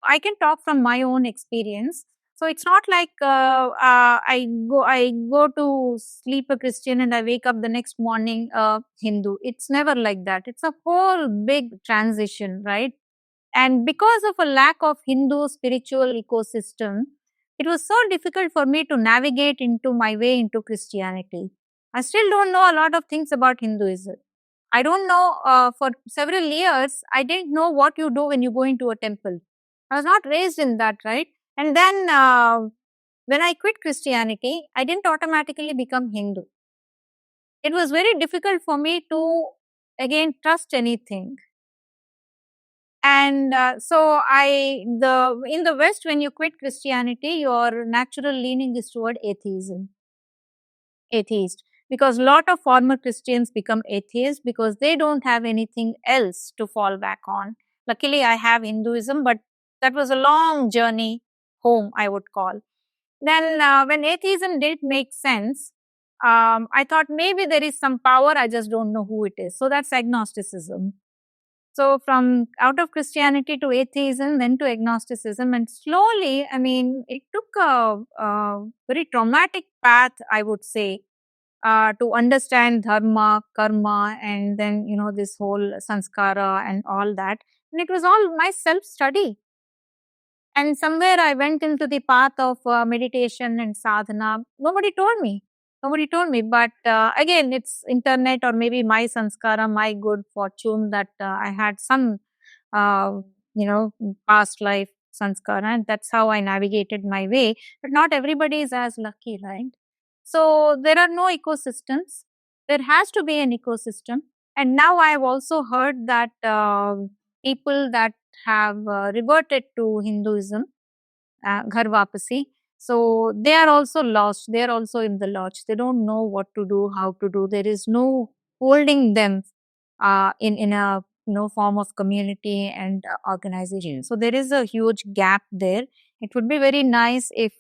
I can talk from my own experience. So it's not like I go to sleep a Christian and I wake up the next morning Hindu. It's never like that. It's a whole big transition, right? And because of a lack of Hindu spiritual ecosystem, it was so difficult for me to navigate into my way into Christianity. I still don't know a lot of things about Hinduism. I don't know, for several years, I didn't know what you do when you go into a temple. I was not raised in that, right? And then when I quit Christianity, I didn't automatically become Hindu. It was very difficult for me to, again, trust anything. And so in the West, when you quit Christianity, your natural leaning is toward atheist, because a lot of former Christians become atheists because they don't have anything else to fall back on. Luckily, I have Hinduism, but that was a long journey home, I would call. Then, when atheism did make sense, I thought maybe there is some power, I just don't know who it is. So that's agnosticism. So from out of Christianity to atheism, then to agnosticism, and slowly, I mean, it took a very traumatic path, I would say, to understand dharma, karma, and then this whole sanskara and all that. And it was all my self study. And somewhere I went into the path of meditation and sadhana. Nobody told me. Nobody told me. But again, it's internet or maybe my sanskara, my good fortune that I had some, uh, past life sanskara. And that's how I navigated my way. But not everybody is as lucky, right? So there are no ecosystems. There has to be an ecosystem. And now I have also heard that people that have reverted to Hinduism, Ghar Wapasi. So they are also lost. They are also in the lodge. They don't know what to do, how to do. There is no holding them in a form of community and organization. So there is a huge gap there. It would be very nice if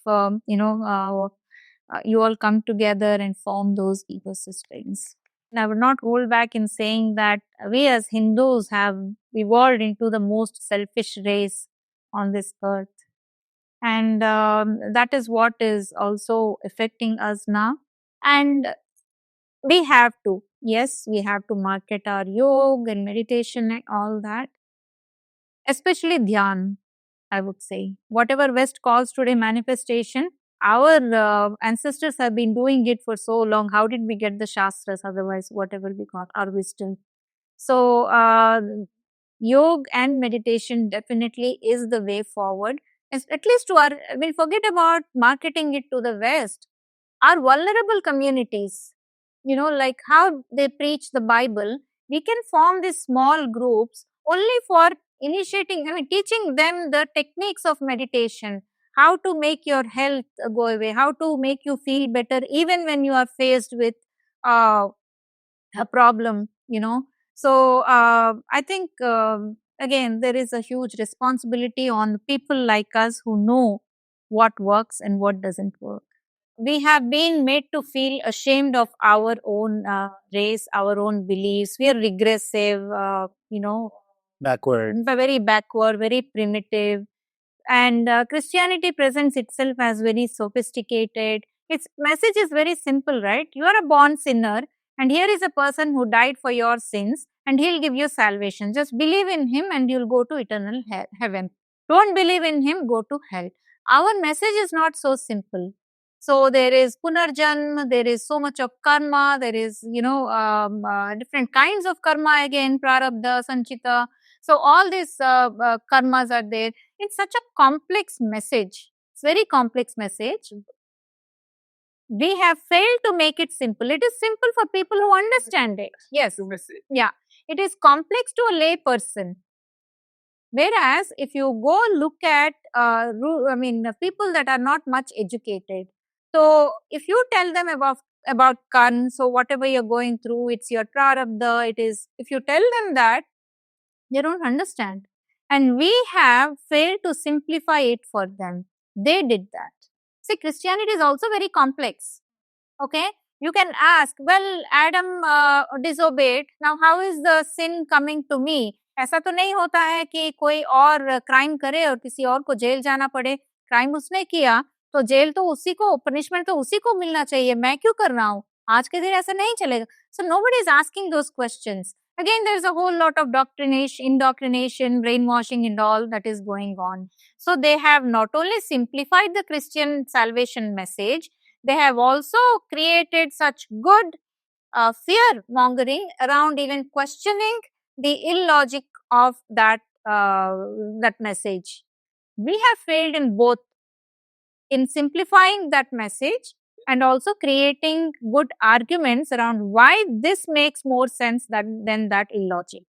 you all come together and form those ecosystems. And I would not hold back in saying that we as Hindus have evolved into the most selfish race on this earth. And that is what is also affecting us now. And we have to, yes, we have to market our yoga and meditation and all that, especially dhyan, I would say. Whatever West calls today manifestation, our ancestors have been doing it for so long. How did we get the Shastras otherwise, whatever we got, our wisdom? So, yoga and meditation definitely is the way forward. At least to our, we'll forget about marketing it to the West. Our vulnerable communities, like how they preach the Bible, we can form these small groups only for initiating, I mean, teaching them the techniques of meditation, how to make your health go away, how to make you feel better, even when you are faced with uh, a problem, So I think, again, there is a huge responsibility on people like us who know what works and what doesn't work. We have been made to feel ashamed of our own race, our own beliefs. We are regressive, Backward. very backward, very primitive. And Christianity presents itself as very sophisticated. Its message is very simple, right? You are a born sinner, and here is a person who died for your sins, and he'll give you salvation. Just believe in him, and you'll go to eternal heaven. Don't believe in him, go to hell. Our message is not so simple. So there is punarjanma, there is so much of karma, there is, different kinds of karma again, prarabdha, sanchita. So all these karmas are there. It's such a complex message. It's very complex message. We have failed to make it simple. It is simple for people who understand it. Yes. Yeah. It is complex to a lay person. Whereas if you go look at, people that are not much educated. So if you tell them about karma, so whatever you're going through, it's your prarabdha, it is, if you tell them that, they don't understand. And we have failed to simplify it for them. They did that. See, Christianity is also very complex. Okay. You can ask, well, Adam disobeyed. Now, how is the sin coming to me? ऐसा तो नहीं होता है कि कोई और crime करे और किसी और को जेल जाना पड़े। क्राइम उसने किया, तो जेल तो उसी को, पनिशमेंट तो उसी को मिलना चाहिए, मैं क्यों कर रहा हूँ? आज के दिन ऐसा नहीं चलेगा। So nobody is asking those questions. Again, there's a whole lot of indoctrination, brainwashing and all that is going on. So they have not only simplified the Christian salvation message, they have also created such good fear mongering around even questioning the illogic of that message. We have failed in both, in simplifying that message and also creating good arguments around why this makes more sense than that illogic.